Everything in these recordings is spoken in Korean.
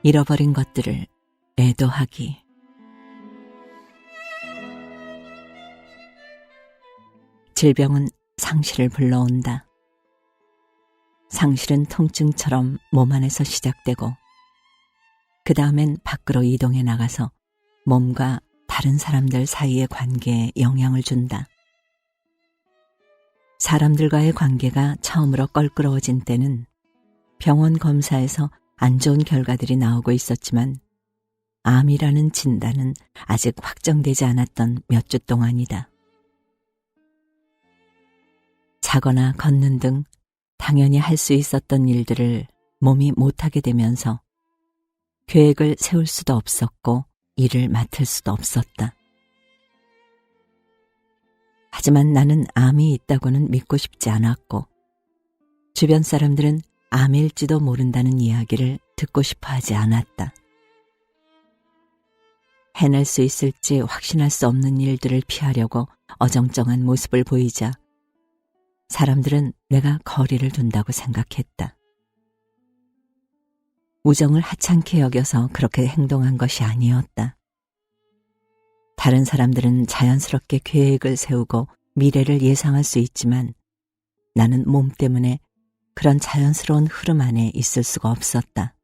잃어버린 것들을 애도하기. 질병은 상실을 불러온다. 상실은 통증처럼 몸 안에서 시작되고 그 다음엔 밖으로 이동해 나가서 몸과 다른 사람들 사이의 관계에 영향을 준다. 사람들과의 관계가 처음으로 껄끄러워진 때는 병원 검사에서 안 좋은 결과들이 나오고 있었지만 암이라는 진단은 아직 확정되지 않았던 몇 주 동안이다. 자거나 걷는 등 당연히 할 수 있었던 일들을 몸이 못하게 되면서 계획을 세울 수도 없었고 일을 맡을 수도 없었다. 하지만 나는 암이 있다고는 믿고 싶지 않았고 주변 사람들은 암일지도 모른다는 이야기를 듣고 싶어 하지 않았다. 해낼 수 있을지 확신할 수 없는 일들을 피하려고 어정쩡한 모습을 보이자 사람들은 내가 거리를 둔다고 생각했다. 우정을 하찮게 여겨서 그렇게 행동한 것이 아니었다. 다른 사람들은 자연스럽게 계획을 세우고 미래를 예상할 수 있지만 나는 몸 때문에 그런 자연스러운 흐름 안에 있을 수가 없었다.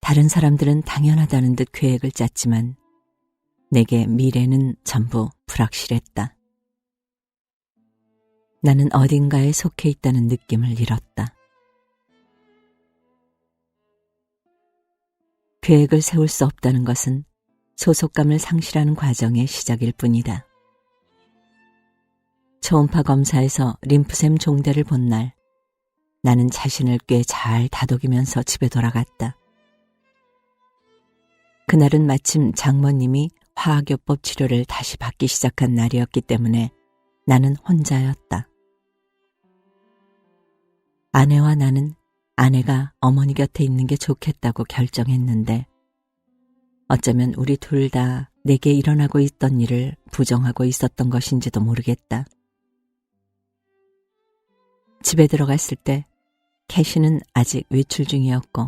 다른 사람들은 당연하다는 듯 계획을 짰지만 내게 미래는 전부 불확실했다. 나는 어딘가에 속해 있다는 느낌을 잃었다. 계획을 세울 수 없다는 것은 소속감을 상실하는 과정의 시작일 뿐이다. 초음파 검사에서 림프샘 종대를 본 날 나는 자신을 꽤 잘 다독이면서 집에 돌아갔다. 그날은 마침 장모님이 화학요법 치료를 다시 받기 시작한 날이었기 때문에 나는 혼자였다. 아내와 나는 아내가 어머니 곁에 있는 게 좋겠다고 결정했는데 어쩌면 우리 둘 다 내게 일어나고 있던 일을 부정하고 있었던 것인지도 모르겠다. 집에 들어갔을 때 캐시는 아직 외출 중이었고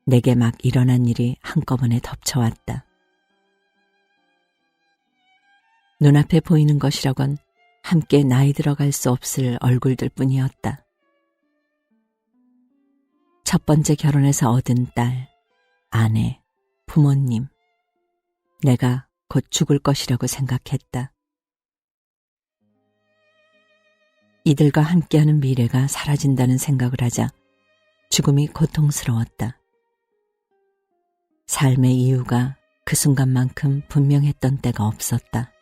내게 막 일어난 일이 한꺼번에 덮쳐왔다. 눈앞에 보이는 것이라곤 함께 나이 들어갈 수 없을 얼굴들 뿐이었다. 첫 번째 결혼해서 얻은 딸, 아내, 부모님, 내가 곧 죽을 것이라고 생각했다. 이들과 함께하는 미래가 사라진다는 생각을 하자 죽음이 고통스러웠다. 삶의 이유가 그 순간만큼 분명했던 때가 없었다.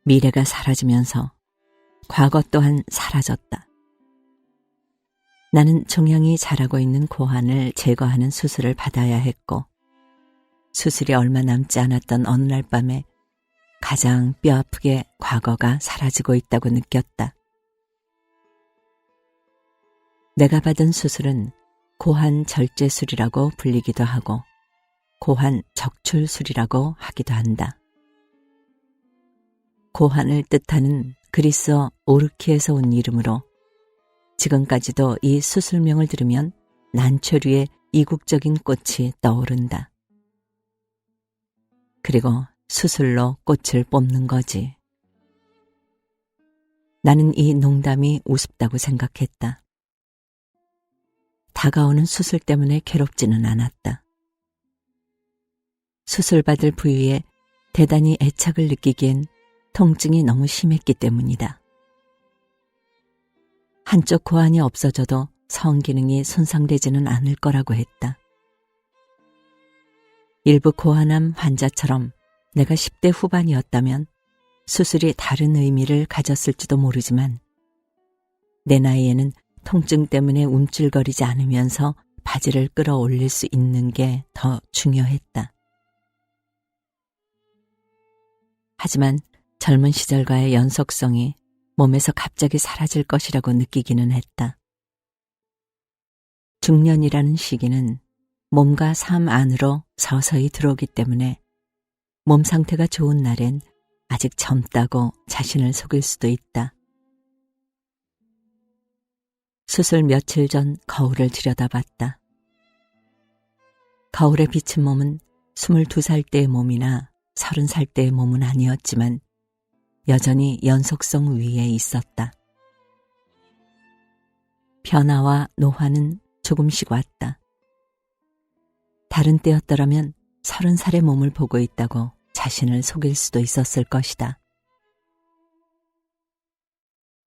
미래가 사라지면서 과거 또한 사라졌다. 나는 종양이 자라고 있는 고환을 제거하는 수술을 받아야 했고 수술이 얼마 남지 않았던 어느 날 밤에 가장 뼈아프게 과거가 사라지고 있다고 느꼈다. 내가 받은 수술은 고환 절제술이라고 불리기도 하고 고환 적출술이라고 하기도 한다. 고환을 뜻하는 그리스어 오르키에서 온 이름으로 지금까지도 이 수술명을 들으면 난초류의 이국적인 꽃이 떠오른다. 그리고 수술로 꽃을 뽑는 거지. 나는 이 농담이 우습다고 생각했다. 다가오는 수술 때문에 괴롭지는 않았다. 수술받을 부위에 대단히 애착을 느끼기엔 통증이 너무 심했기 때문이다. 한쪽 고환이 없어져도 성기능이 손상되지는 않을 거라고 했다. 일부 고환암 환자처럼 내가 10대 후반이었다면 수술이 다른 의미를 가졌을지도 모르지만 내 나이에는 통증 때문에 움찔거리지 않으면서 바지를 끌어올릴 수 있는 게 더 중요했다. 하지만 젊은 시절과의 연속성이 몸에서 갑자기 사라질 것이라고 느끼기는 했다. 중년이라는 시기는 몸과 삶 안으로 서서히 들어오기 때문에 몸 상태가 좋은 날엔 아직 젊다고 자신을 속일 수도 있다. 수술 며칠 전 거울을 들여다봤다. 거울에 비친 몸은 22살 때의 몸이나 30살 때의 몸은 아니었지만 여전히 연속성 위에 있었다. 변화와 노화는 조금씩 왔다. 다른 때였더라면 30살의 몸을 보고 있다고 자신을 속일 수도 있었을 것이다.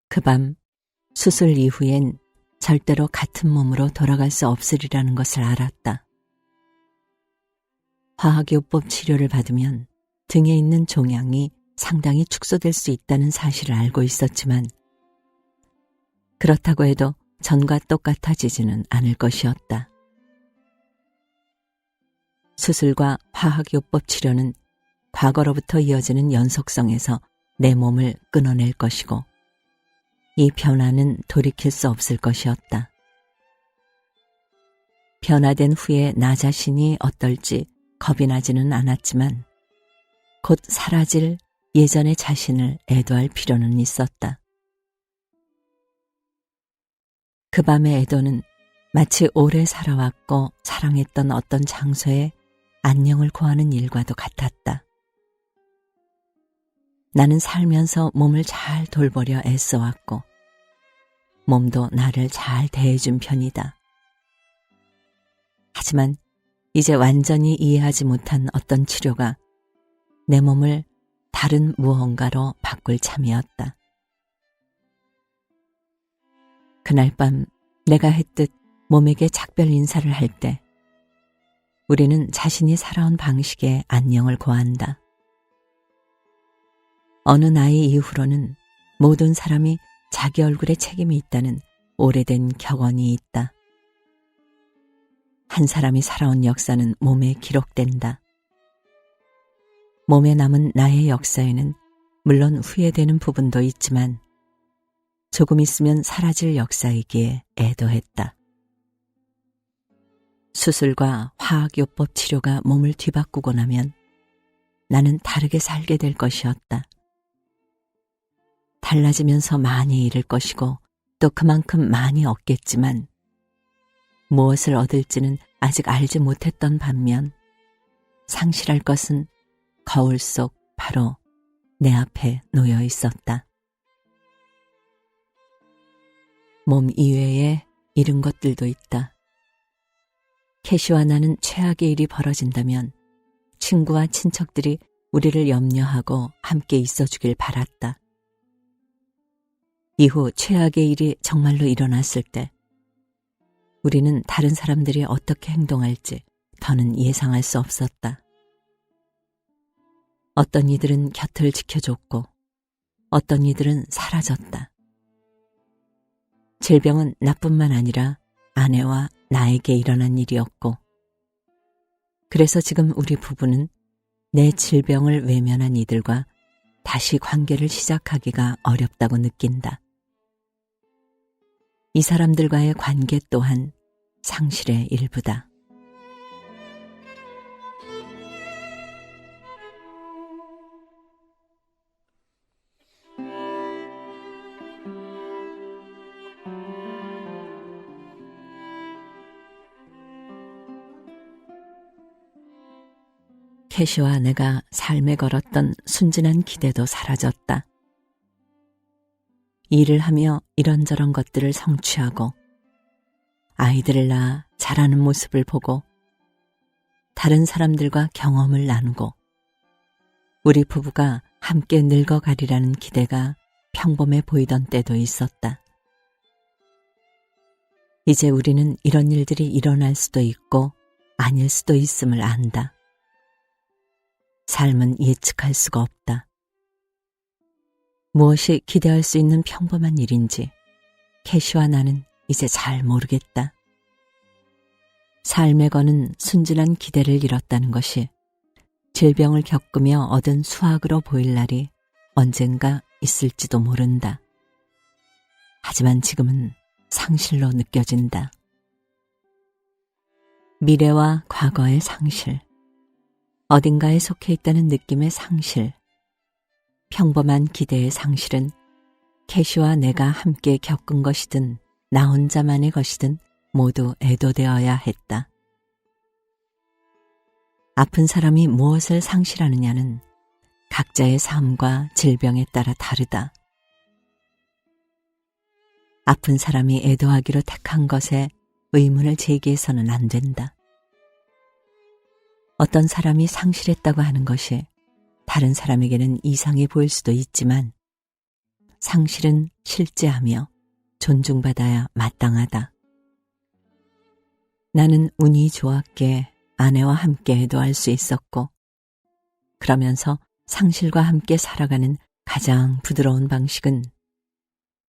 그 밤 수술 이후엔 절대로 같은 몸으로 돌아갈 수 없으리라는 것을 알았다. 화학요법 치료를 받으면 등에 있는 종양이 상당히 축소될 수 있다는 사실을 알고 있었지만 그렇다고 해도 전과 똑같아지지는 않을 것이었다. 수술과 화학요법 치료는 과거로부터 이어지는 연속성에서 내 몸을 끊어낼 것이고 이 변화는 돌이킬 수 없을 것이었다. 변화된 후에 나 자신이 어떨지 겁이 나지는 않았지만 곧 사라질 예전의 자신을 애도할 필요는 있었다. 그 밤의 애도는 마치 오래 살아왔고 사랑했던 어떤 장소에 안녕을 구하는 일과도 같았다. 나는 살면서 몸을 잘 돌보려 애써왔고 몸도 나를 잘 대해준 편이다. 하지만 이제 완전히 이해하지 못한 어떤 치료가 내 몸을 다른 무언가로 바꿀 참이었다. 그날 밤 내가 했듯 몸에게 작별 인사를 할 때 우리는 자신이 살아온 방식에 안녕을 고한다. 어느 나이 이후로는 모든 사람이 자기 얼굴에 책임이 있다는 오래된 격언이 있다. 한 사람이 살아온 역사는 몸에 기록된다. 몸에 남은 나의 역사에는 물론 후회되는 부분도 있지만 조금 있으면 사라질 역사이기에 애도했다. 수술과 화학요법 치료가 몸을 뒤바꾸고 나면 나는 다르게 살게 될 것이었다. 달라지면서 많이 잃을 것이고 또 그만큼 많이 얻겠지만 무엇을 얻을지는 아직 알지 못했던 반면 상실할 것은 거울 속 바로 내 앞에 놓여 있었다. 몸 이외에 잃은 것들도 있다. 캐시와 나는 최악의 일이 벌어진다면 친구와 친척들이 우리를 염려하고 함께 있어주길 바랐다. 이후 최악의 일이 정말로 일어났을 때 우리는 다른 사람들이 어떻게 행동할지 더는 예상할 수 없었다. 어떤 이들은 곁을 지켜줬고 어떤 이들은 사라졌다. 질병은 나뿐만 아니라 아내와 나에게 일어난 일이었고 그래서 지금 우리 부부는 내 질병을 외면한 이들과 다시 관계를 시작하기가 어렵다고 느낀다. 이 사람들과의 관계 또한 상실의 일부다. 캐시와 내가 삶에 걸었던 순진한 기대도 사라졌다. 일을 하며 이런저런 것들을 성취하고 아이들을 낳아 자라는 모습을 보고 다른 사람들과 경험을 나누고 우리 부부가 함께 늙어가리라는 기대가 평범해 보이던 때도 있었다. 이제 우리는 이런 일들이 일어날 수도 있고 아닐 수도 있음을 안다. 삶은 예측할 수가 없다. 무엇이 기대할 수 있는 평범한 일인지 캐시와 나는 이제 잘 모르겠다. 삶에 거는 순진한 기대를 잃었다는 것이 질병을 겪으며 얻은 수확으로 보일 날이 언젠가 있을지도 모른다. 하지만 지금은 상실로 느껴진다. 미래와 과거의 상실, 어딘가에 속해 있다는 느낌의 상실, 평범한 기대의 상실은 캐시와 내가 함께 겪은 것이든 나 혼자만의 것이든 모두 애도되어야 했다. 아픈 사람이 무엇을 상실하느냐는 각자의 삶과 질병에 따라 다르다. 아픈 사람이 애도하기로 택한 것에 의문을 제기해서는 안 된다. 어떤 사람이 상실했다고 하는 것이 다른 사람에게는 이상해 보일 수도 있지만 상실은 실제하며 존중받아야 마땅하다. 나는 운이 좋았기에 아내와 함께 애도할 수 있었고 그러면서 상실과 함께 살아가는 가장 부드러운 방식은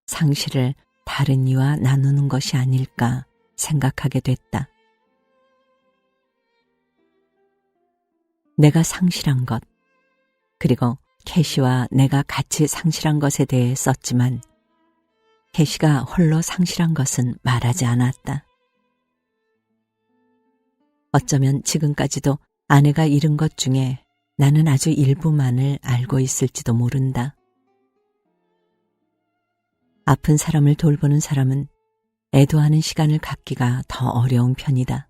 상실을 다른 이와 나누는 것이 아닐까 생각하게 됐다. 내가 상실한 것, 그리고 캐시와 내가 같이 상실한 것에 대해 썼지만 캐시가 홀로 상실한 것은 말하지 않았다. 어쩌면 지금까지도 아내가 잃은 것 중에 나는 아주 일부만을 알고 있을지도 모른다. 아픈 사람을 돌보는 사람은 애도하는 시간을 갖기가 더 어려운 편이다.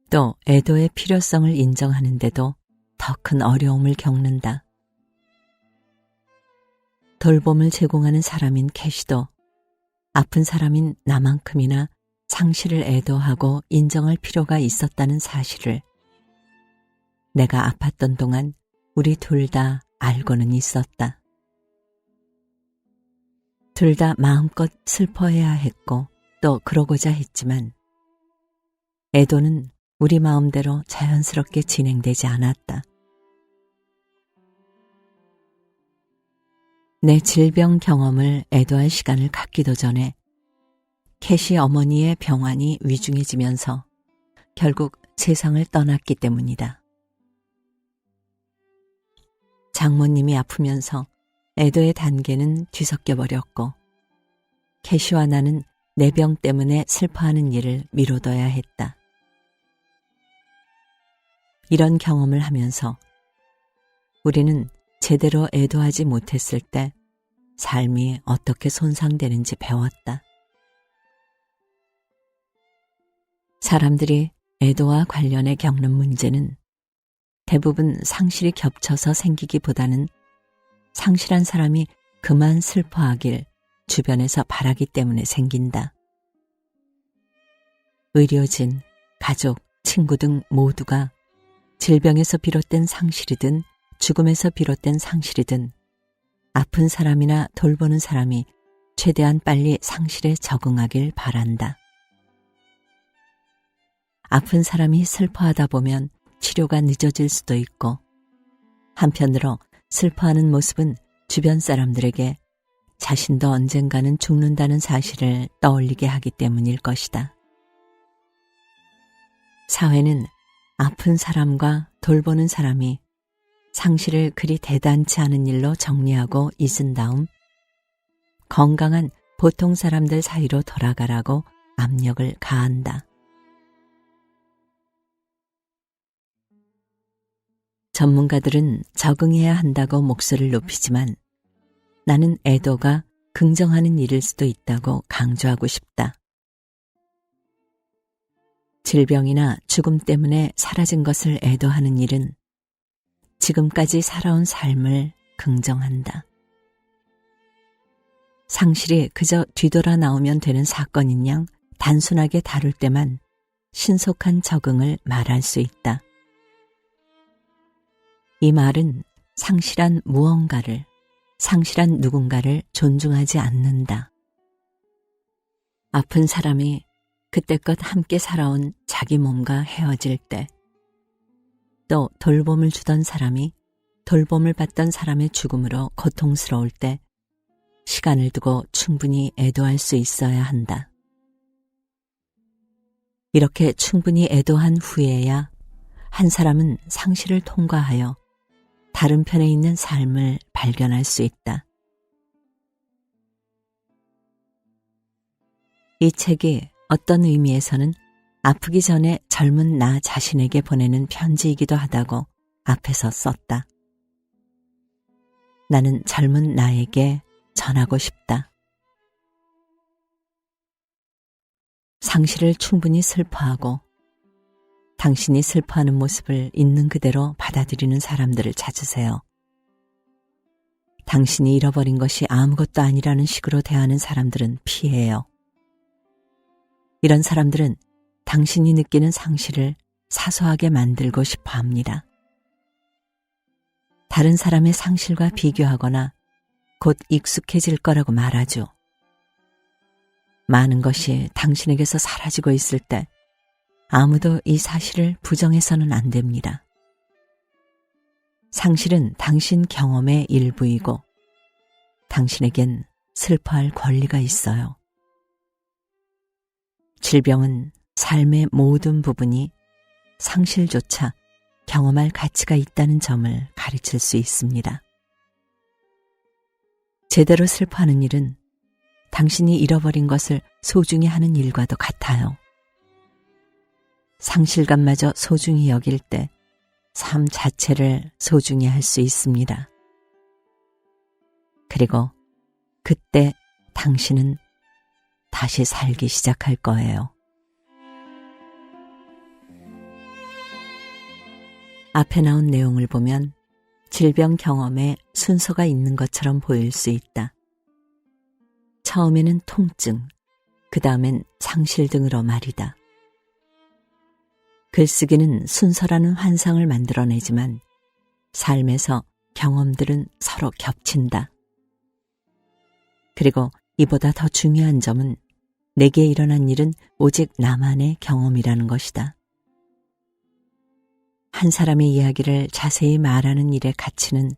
또 애도의 필요성을 인정하는데도 더 큰 어려움을 겪는다. 돌봄을 제공하는 사람인 캐시도 아픈 사람인 나만큼이나 상실을 애도하고 인정할 필요가 있었다는 사실을 내가 아팠던 동안 우리 둘 다 알고는 있었다. 둘 다 마음껏 슬퍼해야 했고 또 그러고자 했지만 애도는 우리 마음대로 자연스럽게 진행되지 않았다. 내 질병 경험을 애도할 시간을 갖기도 전에 캐시 어머니의 병환이 위중해지면서 결국 세상을 떠났기 때문이다. 장모님이 아프면서 애도의 단계는 뒤섞여 버렸고 캐시와 나는 내 병 때문에 슬퍼하는 일을 미뤄둬야 했다. 이런 경험을 하면서 우리는 제대로 애도하지 못했을 때 삶이 어떻게 손상되는지 배웠다. 사람들이 애도와 관련해 겪는 문제는 대부분 상실이 겹쳐서 생기기보다는 상실한 사람이 그만 슬퍼하길 주변에서 바라기 때문에 생긴다. 의료진, 가족, 친구 등 모두가 질병에서 비롯된 상실이든 죽음에서 비롯된 상실이든 아픈 사람이나 돌보는 사람이 최대한 빨리 상실에 적응하길 바란다. 아픈 사람이 슬퍼하다 보면 치료가 늦어질 수도 있고 한편으로 슬퍼하는 모습은 주변 사람들에게 자신도 언젠가는 죽는다는 사실을 떠올리게 하기 때문일 것이다. 사회는 아픈 사람과 돌보는 사람이 상실을 그리 대단치 않은 일로 정리하고 잊은 다음 건강한 보통 사람들 사이로 돌아가라고 압력을 가한다. 전문가들은 적응해야 한다고 목소리를 높이지만 나는 애도가 긍정하는 일일 수도 있다고 강조하고 싶다. 질병이나 죽음 때문에 사라진 것을 애도하는 일은 지금까지 살아온 삶을 긍정한다. 상실이 그저 뒤돌아 나오면 되는 사건인 양 단순하게 다룰 때만 신속한 적응을 말할 수 있다. 이 말은 상실한 무언가를, 상실한 누군가를 존중하지 않는다. 아픈 사람이 그때껏 함께 살아온 자기 몸과 헤어질 때, 또 돌봄을 주던 사람이 돌봄을 받던 사람의 죽음으로 고통스러울 때 시간을 두고 충분히 애도할 수 있어야 한다. 이렇게 충분히 애도한 후에야 한 사람은 상실을 통과하여 다른 편에 있는 삶을 발견할 수 있다. 이 책이 어떤 의미에서는 아프기 전에 젊은 나 자신에게 보내는 편지이기도 하다고 앞에서 썼다. 나는 젊은 나에게 전하고 싶다. 상실을 충분히 슬퍼하고 당신이 슬퍼하는 모습을 있는 그대로 받아들이는 사람들을 찾으세요. 당신이 잃어버린 것이 아무것도 아니라는 식으로 대하는 사람들은 피해요. 이런 사람들은 당신이 느끼는 상실을 사소하게 만들고 싶어 합니다. 다른 사람의 상실과 비교하거나 곧 익숙해질 거라고 말하죠. 많은 것이 당신에게서 사라지고 있을 때 아무도 이 사실을 부정해서는 안 됩니다. 상실은 당신 경험의 일부이고 당신에겐 슬퍼할 권리가 있어요. 질병은 삶의 모든 부분이 상실조차 경험할 가치가 있다는 점을 가르칠 수 있습니다. 제대로 슬퍼하는 일은 당신이 잃어버린 것을 소중히 하는 일과도 같아요. 상실감마저 소중히 여길 때 삶 자체를 소중히 할 수 있습니다. 그리고 그때 당신은 다시 살기 시작할 거예요. 앞에 나온 내용을 보면 질병 경험에 순서가 있는 것처럼 보일 수 있다. 처음에는 통증, 그 다음엔 상실 등으로 말이다. 글쓰기는 순서라는 환상을 만들어내지만 삶에서 경험들은 서로 겹친다. 그리고 이보다 더 중요한 점은 내게 일어난 일은 오직 나만의 경험이라는 것이다. 한 사람의 이야기를 자세히 말하는 일의 가치는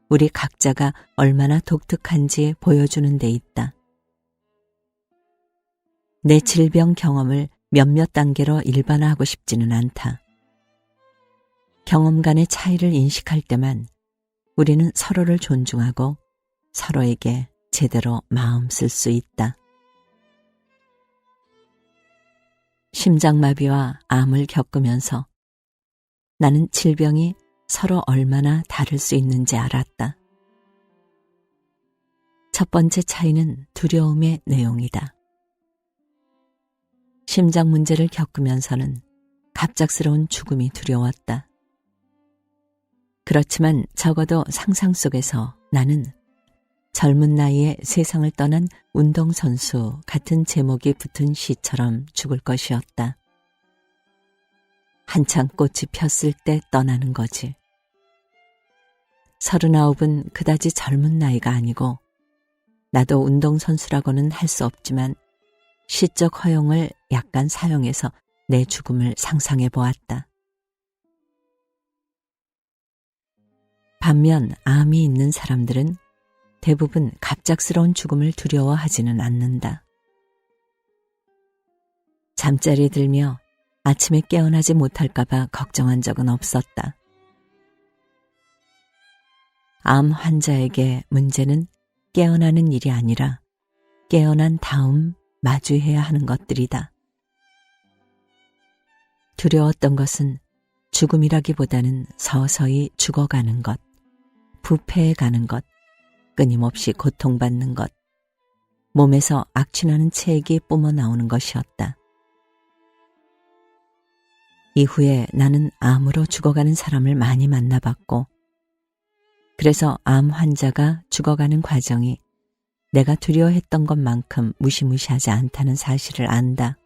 우리 각자가 얼마나 독특한지 보여주는 데 있다. 내 질병 경험을 몇몇 단계로 일반화하고 싶지는 않다. 경험 간의 차이를 인식할 때만 우리는 서로를 존중하고 서로에게 제대로 마음 쓸 수 있다. 심장마비와 암을 겪으면서 나는 질병이 서로 얼마나 다를 수 있는지 알았다. 첫 번째 차이는 두려움의 내용이다. 심장 문제를 겪으면서는 갑작스러운 죽음이 두려웠다. 그렇지만 적어도 상상 속에서 나는 젊은 나이에 세상을 떠난 운동선수 같은 제목이 붙은 시처럼 죽을 것이었다. 한창 꽃이 폈을 때 떠나는 거지. 39은 그다지 젊은 나이가 아니고 나도 운동선수라고는 할 수 없지만 시적 허용을 약간 사용해서 내 죽음을 상상해 보았다. 반면 암이 있는 사람들은 대부분 갑작스러운 죽음을 두려워하지는 않는다. 잠자리에 들며 아침에 깨어나지 못할까봐 걱정한 적은 없었다. 암 환자에게 문제는 깨어나는 일이 아니라 깨어난 다음 마주해야 하는 것들이다. 두려웠던 것은 죽음이라기보다는 서서히 죽어가는 것, 부패해가는 것, 끊임없이 고통받는 것, 몸에서 악취나는 체액이 뿜어나오는 것이었다. 이후에 나는 암으로 죽어가는 사람을 많이 만나봤고, 그래서 암 환자가 죽어가는 과정이 내가 두려워했던 것만큼 무시무시하지 않다는 사실을 안다.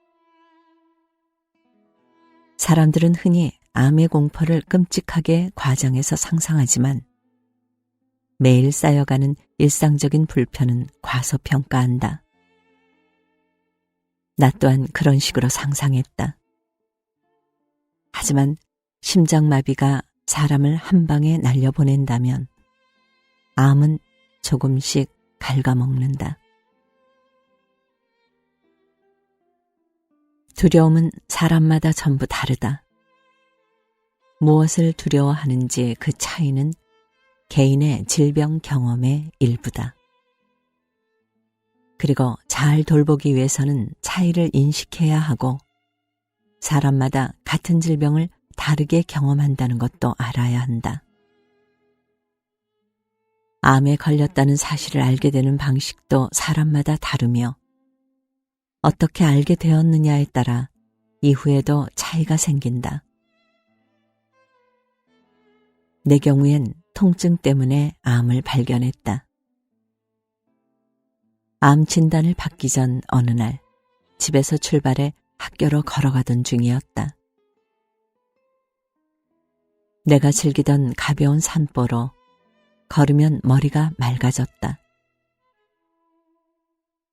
사람들은 흔히 암의 공포를 끔찍하게 과장해서 상상하지만 매일 쌓여가는 일상적인 불편은 과소평가한다. 나 또한 그런 식으로 상상했다. 하지만 심장마비가 사람을 한 방에 날려보낸다면 암은 조금씩 갉아먹는다. 두려움은 사람마다 전부 다르다. 무엇을 두려워하는지 그 차이는 개인의 질병 경험의 일부다. 그리고 잘 돌보기 위해서는 차이를 인식해야 하고 사람마다 같은 질병을 다르게 경험한다는 것도 알아야 한다. 암에 걸렸다는 사실을 알게 되는 방식도 사람마다 다르며 어떻게 알게 되었느냐에 따라 이후에도 차이가 생긴다. 내 경우엔 통증 때문에 암을 발견했다. 암 진단을 받기 전 어느 날 집에서 출발해 학교로 걸어가던 중이었다. 내가 즐기던 가벼운 산보로 걸으면 머리가 맑아졌다.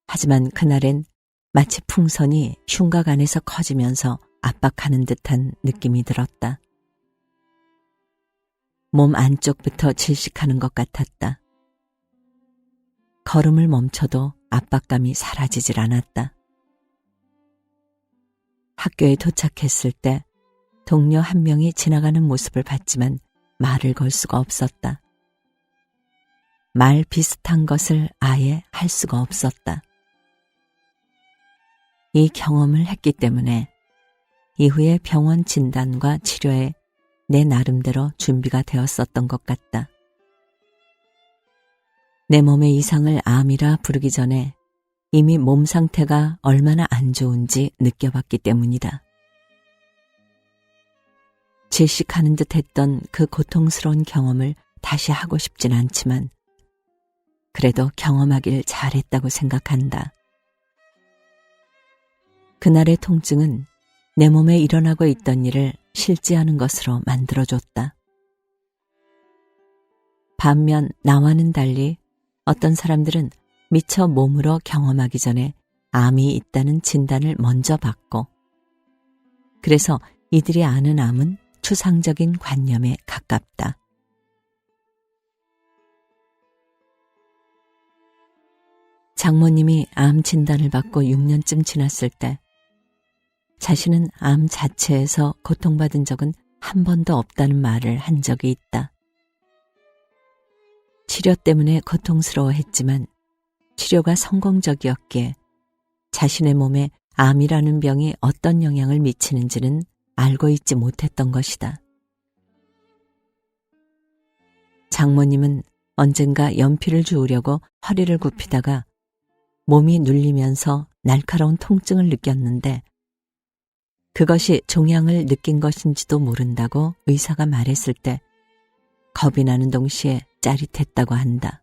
하지만 그날엔 마치 풍선이 흉곽 안에서 커지면서 압박하는 듯한 느낌이 들었다. 몸 안쪽부터 질식하는 것 같았다. 걸음을 멈춰도 압박감이 사라지질 않았다. 학교에 도착했을 때 동료 한 명이 지나가는 모습을 봤지만 말을 걸 수가 없었다. 말 비슷한 것을 아예 할 수가 없었다. 이 경험을 했기 때문에 이후에 병원 진단과 치료에 내 나름대로 준비가 되었었던 것 같다. 내 몸의 이상을 암이라 부르기 전에 이미 몸 상태가 얼마나 안 좋은지 느껴봤기 때문이다. 질식하는 듯 했던 그 고통스러운 경험을 다시 하고 싶진 않지만 그래도 경험하길 잘했다고 생각한다. 그날의 통증은 내 몸에 일어나고 있던 일을 실지하는 것으로 만들어줬다. 반면 나와는 달리 어떤 사람들은 미처 몸으로 경험하기 전에 암이 있다는 진단을 먼저 받고 그래서 이들이 아는 암은 추상적인 관념에 가깝다. 장모님이 암 진단을 받고 6년쯤 지났을 때 자신은 암 자체에서 고통받은 적은 한 번도 없다는 말을 한 적이 있다. 치료 때문에 고통스러워했지만 치료가 성공적이었기에 자신의 몸에 암이라는 병이 어떤 영향을 미치는지는 알고 있지 못했던 것이다. 장모님은 언젠가 연필을 주우려고 허리를 굽히다가 몸이 눌리면서 날카로운 통증을 느꼈는데 그것이 종양을 느낀 것인지도 모른다고 의사가 말했을 때 겁이 나는 동시에 짜릿했다고 한다.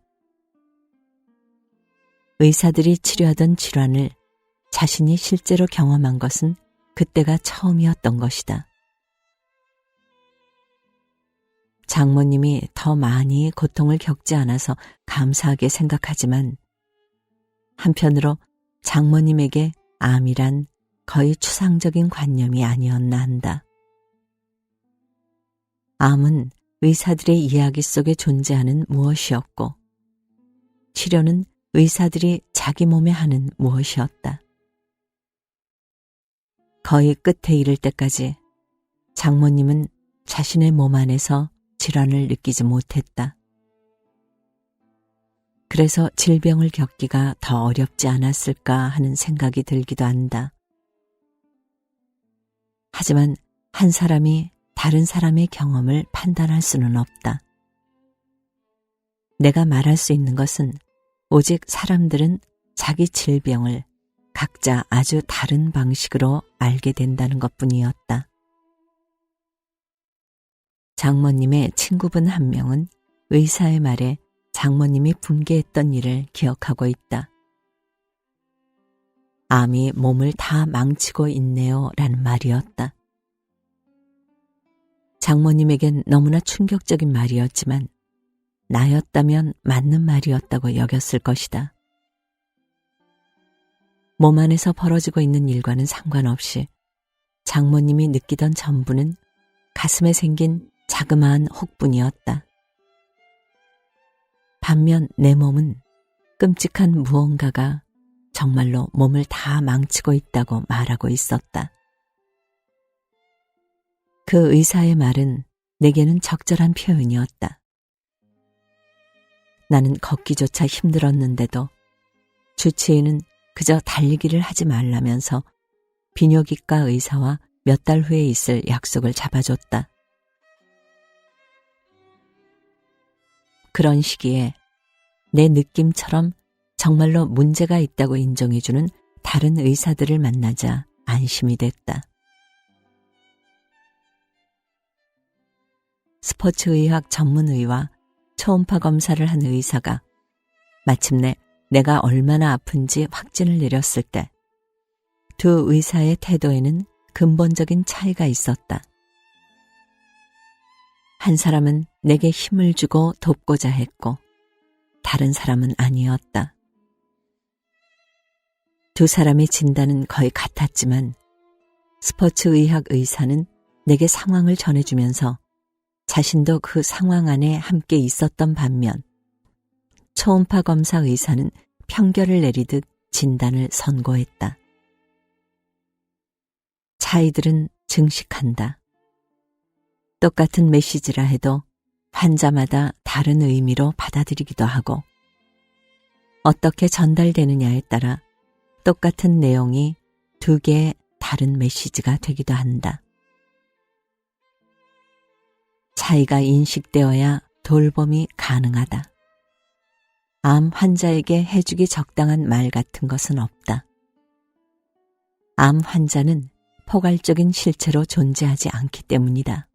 의사들이 치료하던 질환을 자신이 실제로 경험한 것은 그때가 처음이었던 것이다. 장모님이 더 많이 고통을 겪지 않아서 감사하게 생각하지만 한편으로 장모님에게 암이란 거의 추상적인 관념이 아니었나 한다. 암은 의사들의 이야기 속에 존재하는 무엇이었고 치료는 의사들이 자기 몸에 하는 무엇이었다. 거의 끝에 이를 때까지 장모님은 자신의 몸 안에서 질환을 느끼지 못했다. 그래서 질병을 겪기가 더 어렵지 않았을까 하는 생각이 들기도 한다. 하지만 한 사람이 다른 사람의 경험을 판단할 수는 없다. 내가 말할 수 있는 것은 오직 사람들은 자기 질병을 각자 아주 다른 방식으로 알게 된다는 것뿐이었다. 장모님의 친구분 한 명은 의사의 말에 장모님이 분개했던 일을 기억하고 있다. 암이 몸을 다 망치고 있네요 라는 말이었다. 장모님에겐 너무나 충격적인 말이었지만 나였다면 맞는 말이었다고 여겼을 것이다. 몸 안에서 벌어지고 있는 일과는 상관없이 장모님이 느끼던 전부는 가슴에 생긴 자그마한 혹뿐이었다. 반면 내 몸은 끔찍한 무언가가 정말로 몸을 다 망치고 있다고 말하고 있었다. 그 의사의 말은 내게는 적절한 표현이었다. 나는 걷기조차 힘들었는데도 주치의는 그저 달리기를 하지 말라면서 비뇨기과 의사와 몇 달 후에 있을 약속을 잡아줬다. 그런 시기에 내 느낌처럼 정말로 문제가 있다고 인정해주는 다른 의사들을 만나자 안심이 됐다. 스포츠의학 전문의와 초음파 검사를 한 의사가 마침내 내가 얼마나 아픈지 확진을 내렸을 때 두 의사의 태도에는 근본적인 차이가 있었다. 한 사람은 내게 힘을 주고 돕고자 했고 다른 사람은 아니었다. 두 사람의 진단은 거의 같았지만 스포츠의학 의사는 내게 상황을 전해주면서 자신도 그 상황 안에 함께 있었던 반면 초음파 검사 의사는 평결을 내리듯 진단을 선고했다. 차이들은 증식한다. 똑같은 메시지라 해도 환자마다 다른 의미로 받아들이기도 하고 어떻게 전달되느냐에 따라 똑같은 내용이 두 개의 다른 메시지가 되기도 한다. 차이가 인식되어야 돌봄이 가능하다. 암 환자에게 해주기 적당한 말 같은 것은 없다. 암 환자는 포괄적인 실체로 존재하지 않기 때문이다.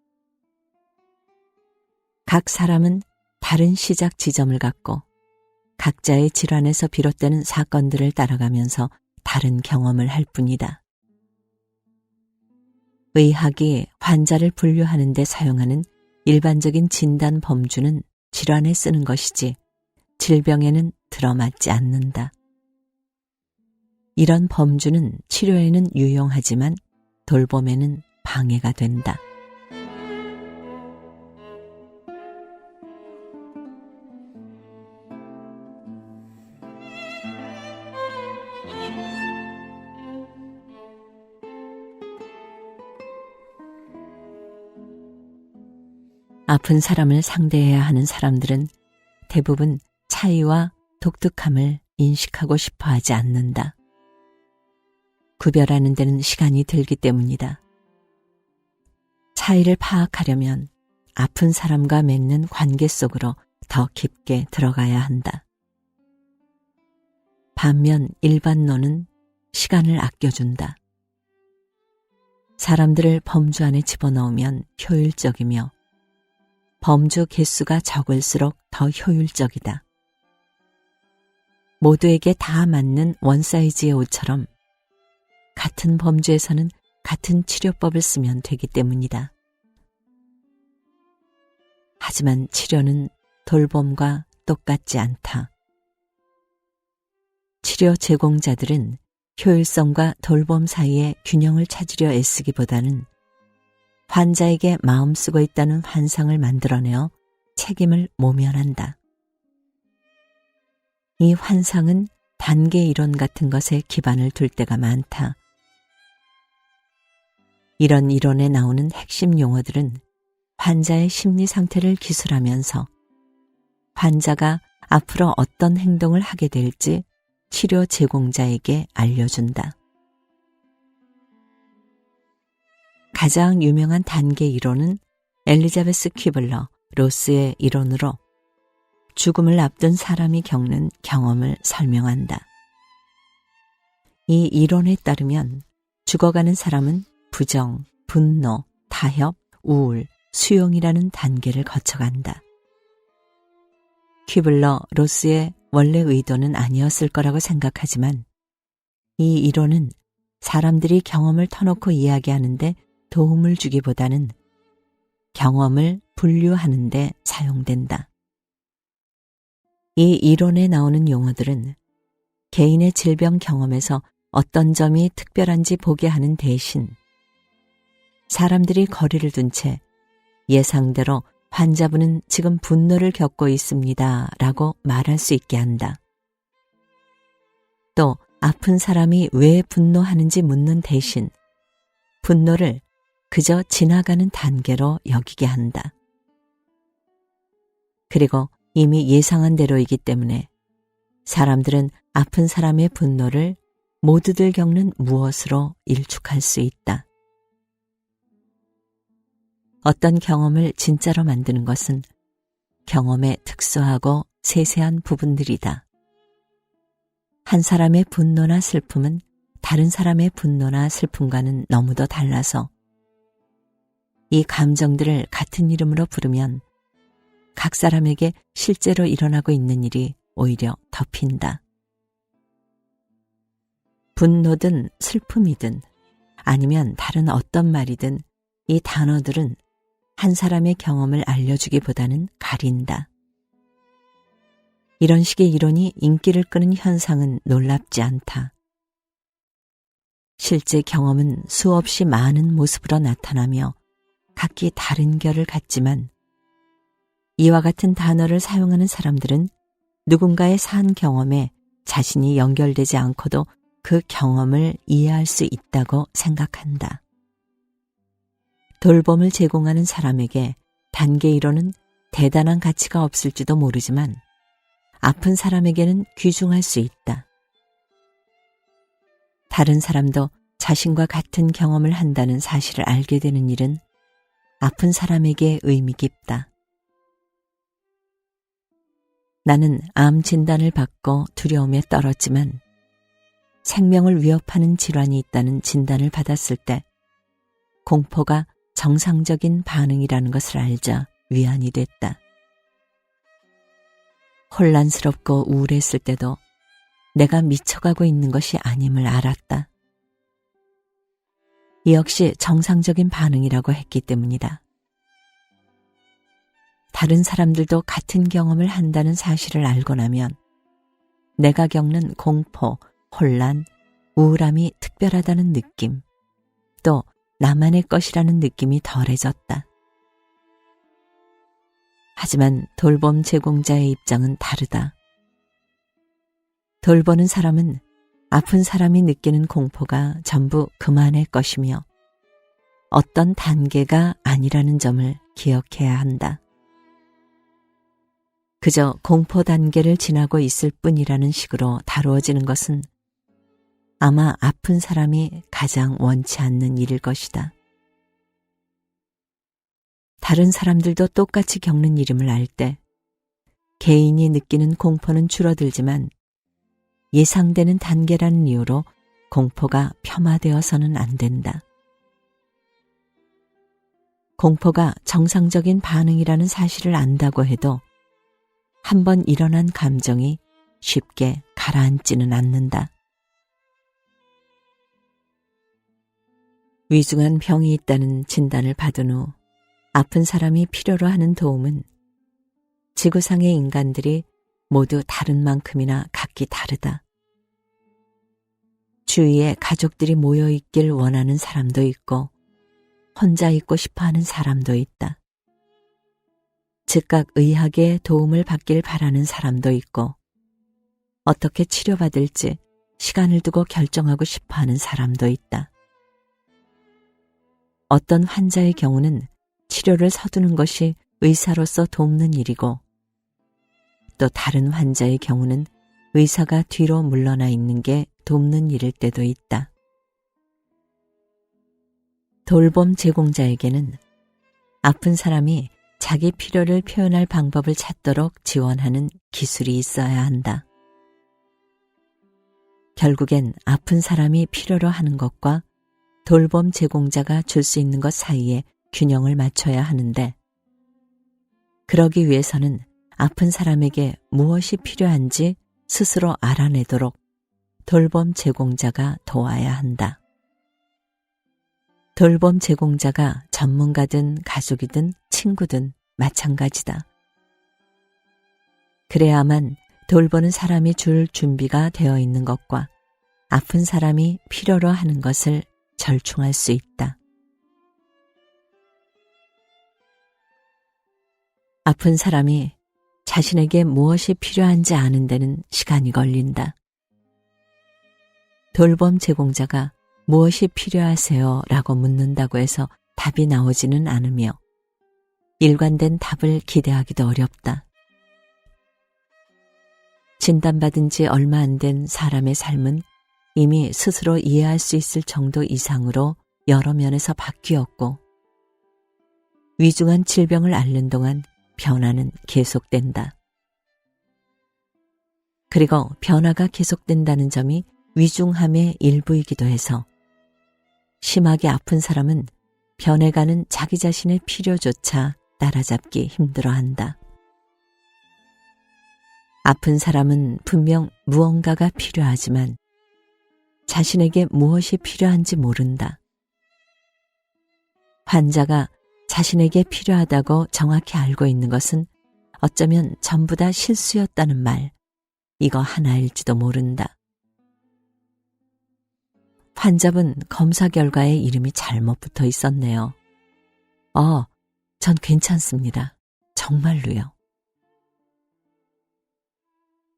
각 사람은 다른 시작 지점을 갖고 각자의 질환에서 비롯되는 사건들을 따라가면서 다른 경험을 할 뿐이다. 의학이 환자를 분류하는 데 사용하는 일반적인 진단 범주는 질환에 쓰는 것이지 질병에는 들어맞지 않는다. 이런 범주는 치료에는 유용하지만 돌봄에는 방해가 된다. 아픈 사람을 상대해야 하는 사람들은 대부분 차이와 독특함을 인식하고 싶어 하지 않는다. 구별하는 데는 시간이 들기 때문이다. 차이를 파악하려면 아픈 사람과 맺는 관계 속으로 더 깊게 들어가야 한다. 반면 일반론은 시간을 아껴준다. 사람들을 범주 안에 집어넣으면 효율적이며 범주 개수가 적을수록 더 효율적이다. 모두에게 다 맞는 원사이즈의 옷처럼 같은 범주에서는 같은 치료법을 쓰면 되기 때문이다. 하지만 치료는 돌봄과 똑같지 않다. 치료 제공자들은 효율성과 돌봄 사이의 균형을 찾으려 애쓰기보다는 환자에게 마음 쓰고 있다는 환상을 만들어내어 책임을 모면한다. 이 환상은 단계 이론 같은 것에 기반을 둘 때가 많다. 이런 이론에 나오는 핵심 용어들은 환자의 심리 상태를 기술하면서 환자가 앞으로 어떤 행동을 하게 될지 치료 제공자에게 알려준다. 가장 유명한 단계 이론은 엘리자베스 퀴블러 로스의 이론으로 죽음을 앞둔 사람이 겪는 경험을 설명한다. 이 이론에 따르면 죽어가는 사람은 부정, 분노, 타협, 우울, 수용이라는 단계를 거쳐간다. 퀴블러 로스의 원래 의도는 아니었을 거라고 생각하지만 이 이론은 사람들이 경험을 터놓고 이야기하는데 도움을 주기보다는 경험을 분류하는 데 사용된다. 이 이론에 나오는 용어들은 개인의 질병 경험에서 어떤 점이 특별한지 보게 하는 대신 사람들이 거리를 둔 채 예상대로 환자분은 지금 분노를 겪고 있습니다 라고 말할 수 있게 한다. 또 아픈 사람이 왜 분노하는지 묻는 대신 분노를 그저 지나가는 단계로 여기게 한다. 그리고 이미 예상한 대로이기 때문에 사람들은 아픈 사람의 분노를 모두들 겪는 무엇으로 일축할 수 있다. 어떤 경험을 진짜로 만드는 것은 경험의 특수하고 세세한 부분들이다. 한 사람의 분노나 슬픔은 다른 사람의 분노나 슬픔과는 너무도 달라서 이 감정들을 같은 이름으로 부르면 각 사람에게 실제로 일어나고 있는 일이 오히려 덮인다. 분노든 슬픔이든 아니면 다른 어떤 말이든 이 단어들은 한 사람의 경험을 알려주기보다는 가린다. 이런 식의 이론이 인기를 끄는 현상은 놀랍지 않다. 실제 경험은 수없이 많은 모습으로 나타나며 각기 다른 결을 갖지만 이와 같은 단어를 사용하는 사람들은 누군가의 산 경험에 자신이 연결되지 않고도 그 경험을 이해할 수 있다고 생각한다. 돌봄을 제공하는 사람에게 단계 이론은 대단한 가치가 없을지도 모르지만 아픈 사람에게는 귀중할 수 있다. 다른 사람도 자신과 같은 경험을 한다는 사실을 알게 되는 일은 아픈 사람에게 의미 깊다. 나는 암 진단을 받고 두려움에 떨었지만 생명을 위협하는 질환이 있다는 진단을 받았을 때 공포가 정상적인 반응이라는 것을 알자 위안이 됐다. 혼란스럽고 우울했을 때도 내가 미쳐가고 있는 것이 아님을 알았다. 이 역시 정상적인 반응이라고 했기 때문이다. 다른 사람들도 같은 경험을 한다는 사실을 알고 나면 내가 겪는 공포, 혼란, 우울함이 특별하다는 느낌, 또 나만의 것이라는 느낌이 덜해졌다. 하지만 돌봄 제공자의 입장은 다르다. 돌보는 사람은 아픈 사람이 느끼는 공포가 전부 그만의 것이며 어떤 단계가 아니라는 점을 기억해야 한다. 그저 공포 단계를 지나고 있을 뿐이라는 식으로 다루어지는 것은 아마 아픈 사람이 가장 원치 않는 일일 것이다. 다른 사람들도 똑같이 겪는 일임을 알 때 개인이 느끼는 공포는 줄어들지만 예상되는 단계라는 이유로 공포가 폄하되어서는 안 된다. 공포가 정상적인 반응이라는 사실을 안다고 해도 한번 일어난 감정이 쉽게 가라앉지는 않는다. 위중한 병이 있다는 진단을 받은 후 아픈 사람이 필요로 하는 도움은 지구상의 인간들이 모두 다른 만큼이나 각기 다르다. 주위에 가족들이 모여있길 원하는 사람도 있고 혼자 있고 싶어하는 사람도 있다. 즉각 의학의 도움을 받길 바라는 사람도 있고 어떻게 치료받을지 시간을 두고 결정하고 싶어하는 사람도 있다. 어떤 환자의 경우는 치료를 서두는 것이 의사로서 돕는 일이고 또 다른 환자의 경우는 의사가 뒤로 물러나 있는 게 돕는 일일 때도 있다. 돌봄 제공자에게는 아픈 사람이 자기 필요를 표현할 방법을 찾도록 지원하는 기술이 있어야 한다. 결국엔 아픈 사람이 필요로 하는 것과 돌봄 제공자가 줄 수 있는 것 사이에 균형을 맞춰야 하는데 그러기 위해서는 아픈 사람에게 무엇이 필요한지 스스로 알아내도록 돌봄 제공자가 도와야 한다. 돌봄 제공자가 전문가든 가족이든 친구든 마찬가지다. 그래야만 돌보는 사람이 줄 준비가 되어 있는 것과 아픈 사람이 필요로 하는 것을 절충할 수 있다. 아픈 사람이 자신에게 무엇이 필요한지 아는 데는 시간이 걸린다. 돌봄 제공자가 무엇이 필요하세요? 라고 묻는다고 해서 답이 나오지는 않으며 일관된 답을 기대하기도 어렵다. 진단받은 지 얼마 안 된 사람의 삶은 이미 스스로 이해할 수 있을 정도 이상으로 여러 면에서 바뀌었고 위중한 질병을 앓는 동안 변화는 계속된다. 그리고 변화가 계속된다는 점이 위중함의 일부이기도 해서 심하게 아픈 사람은 변해가는 자기 자신의 필요조차 따라잡기 힘들어한다. 아픈 사람은 분명 무언가가 필요하지만 자신에게 무엇이 필요한지 모른다. 환자가 자신에게 필요하다고 정확히 알고 있는 것은 어쩌면 전부 다 실수였다는 말, 이거 하나일지도 모른다. 환자분 검사 결과에 이름이 잘못 붙어 있었네요. 전 괜찮습니다. 정말로요.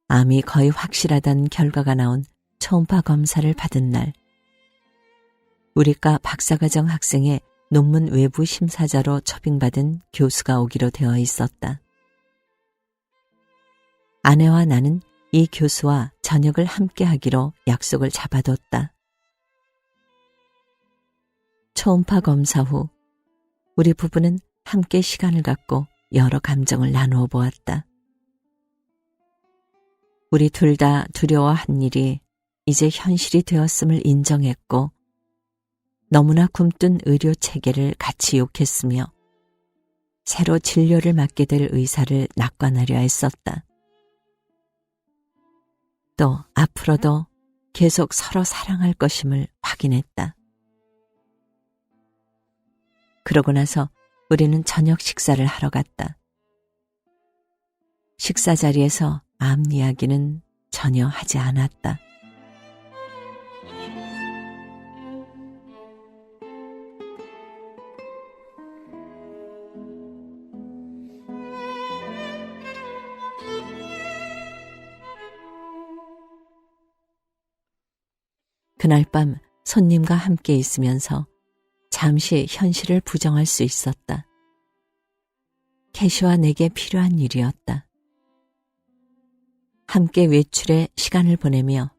암이 거의 확실하다는 결과가 나온 초음파 검사를 받은 날, 우리과 박사과정 학생의 논문 외부 심사자로 초빙받은 교수가 오기로 되어 있었다. 아내와 나는 이 교수와 저녁을 함께 하기로 약속을 잡아뒀다. 초음파 검사 후 우리 부부는 함께 시간을 갖고 여러 감정을 나누어 보았다. 우리 둘 다 두려워한 일이 이제 현실이 되었음을 인정했고 너무나 굼뜬 의료 체계를 같이 욕했으며 새로 진료를 맡게 될 의사를 낙관하려 했었다. 또 앞으로도 계속 서로 사랑할 것임을 확인했다. 그러고 나서 우리는 저녁 식사를 하러 갔다. 식사 자리에서 암 이야기는 전혀 하지 않았다. 그날 밤 손님과 함께 있으면서 잠시 현실을 부정할 수 있었다. 캐시와 내게 필요한 일이었다. 함께 외출해 시간을 보내며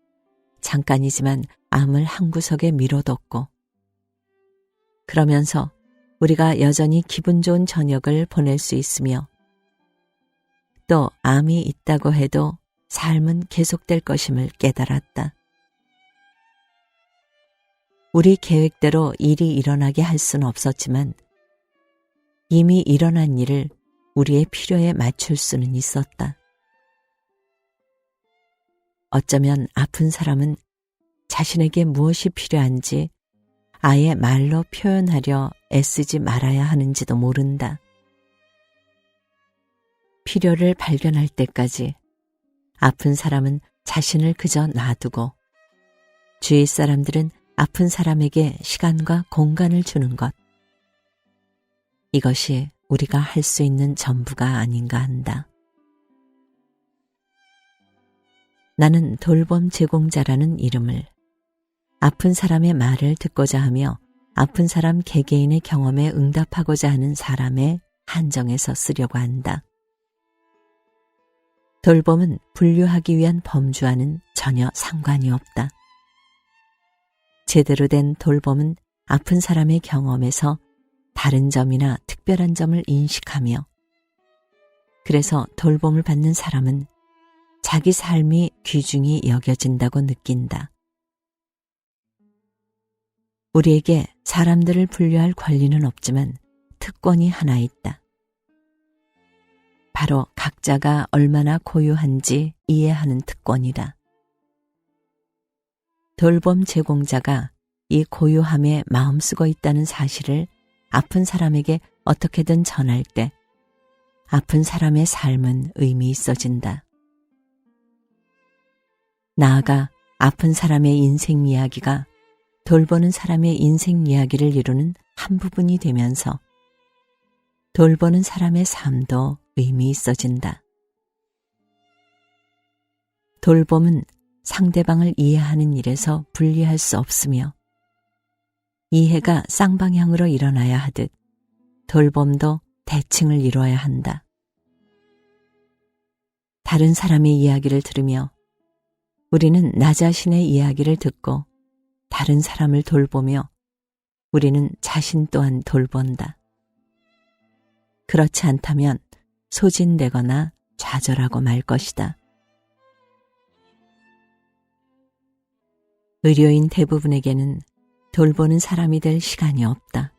잠깐이지만 암을 한 구석에 미뤄뒀고 그러면서 우리가 여전히 기분 좋은 저녁을 보낼 수 있으며 또 암이 있다고 해도 삶은 계속될 것임을 깨달았다. 우리 계획대로 일이 일어나게 할 수는 없었지만 이미 일어난 일을 우리의 필요에 맞출 수는 있었다. 어쩌면 아픈 사람은 자신에게 무엇이 필요한지 아예 말로 표현하려 애쓰지 말아야 하는지도 모른다. 필요를 발견할 때까지 아픈 사람은 자신을 그저 놔두고 주위 사람들은 아픈 사람에게 시간과 공간을 주는 것. 이것이 우리가 할 수 있는 전부가 아닌가 한다. 나는 돌봄 제공자라는 이름을 아픈 사람의 말을 듣고자 하며 아픈 사람 개개인의 경험에 응답하고자 하는 사람의 한정에서 쓰려고 한다. 돌봄은 분류하기 위한 범주와는 전혀 상관이 없다. 제대로 된 돌봄은 아픈 사람의 경험에서 다른 점이나 특별한 점을 인식하며 그래서 돌봄을 받는 사람은 자기 삶이 귀중히 여겨진다고 느낀다. 우리에게 사람들을 분류할 권리는 없지만 특권이 하나 있다. 바로 각자가 얼마나 고유한지 이해하는 특권이다. 돌봄 제공자가 이 고유함에 마음쓰고 있다는 사실을 아픈 사람에게 어떻게든 전할 때 아픈 사람의 삶은 의미 있어진다. 나아가 아픈 사람의 인생 이야기가 돌보는 사람의 인생 이야기를 이루는 한 부분이 되면서 돌보는 사람의 삶도 의미 있어진다. 돌봄은 상대방을 이해하는 일에서 분리할 수 없으며 이해가 쌍방향으로 일어나야 하듯 돌봄도 대칭을 이루어야 한다. 다른 사람의 이야기를 들으며 우리는 나 자신의 이야기를 듣고 다른 사람을 돌보며 우리는 자신 또한 돌본다. 그렇지 않다면 소진되거나 좌절하고 말 것이다. 의료인 대부분에게는 돌보는 사람이 될 시간이 없다.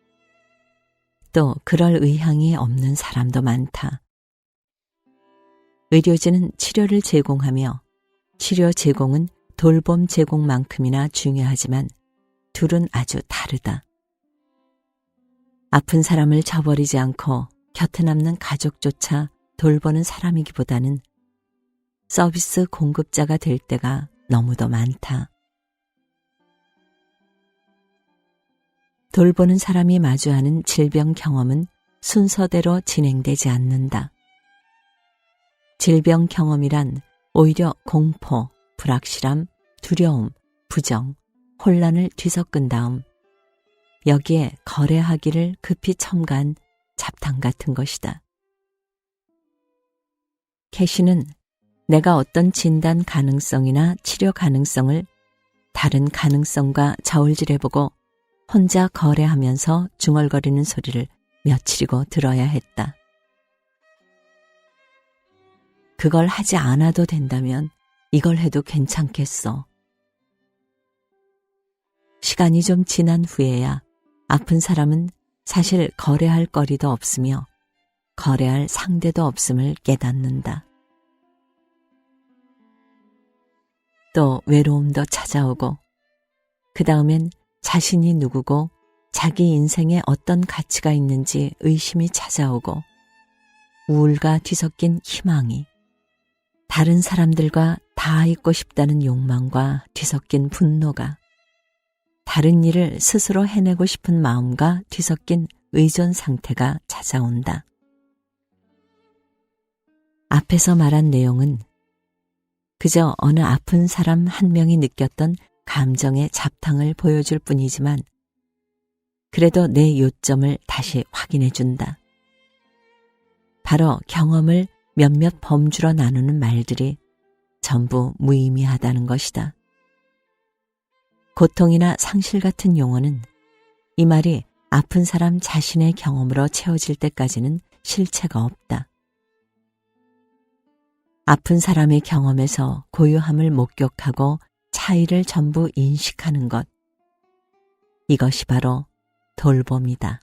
또 그럴 의향이 없는 사람도 많다. 의료진은 치료를 제공하며 치료 제공은 돌봄 제공만큼이나 중요하지만 둘은 아주 다르다. 아픈 사람을 저버리지 않고 곁에 남는 가족조차 돌보는 사람이기보다는 서비스 공급자가 될 때가 너무도 많다. 돌보는 사람이 마주하는 질병 경험은 순서대로 진행되지 않는다. 질병 경험이란 오히려 공포, 불확실함, 두려움, 부정, 혼란을 뒤섞은 다음 여기에 거래하기를 급히 첨가한 잡탕 같은 것이다. 캐시는 내가 어떤 진단 가능성이나 치료 가능성을 다른 가능성과 저울질해보고 혼자 거래하면서 중얼거리는 소리를 며칠이고 들어야 했다. 그걸 하지 않아도 된다면 이걸 해도 괜찮겠어. 시간이 좀 지난 후에야 아픈 사람은 사실 거래할 거리도 없으며 거래할 상대도 없음을 깨닫는다. 또 외로움도 찾아오고 그 다음엔 자신이 누구고 자기 인생에 어떤 가치가 있는지 의심이 찾아오고 우울과 뒤섞인 희망이 다른 사람들과 다 있고 싶다는 욕망과 뒤섞인 분노가 다른 일을 스스로 해내고 싶은 마음과 뒤섞인 의존 상태가 찾아온다. 앞에서 말한 내용은 그저 어느 아픈 사람 한 명이 느꼈던 감정의 잡탕을 보여줄 뿐이지만 그래도 내 요점을 다시 확인해 준다. 바로 경험을 몇몇 범주로 나누는 말들이 전부 무의미하다는 것이다. 고통이나 상실 같은 용어는 이 말이 아픈 사람 자신의 경험으로 채워질 때까지는 실체가 없다. 아픈 사람의 경험에서 고요함을 목격하고 차이를 전부 인식하는 것, 이것이 바로 돌봄이다.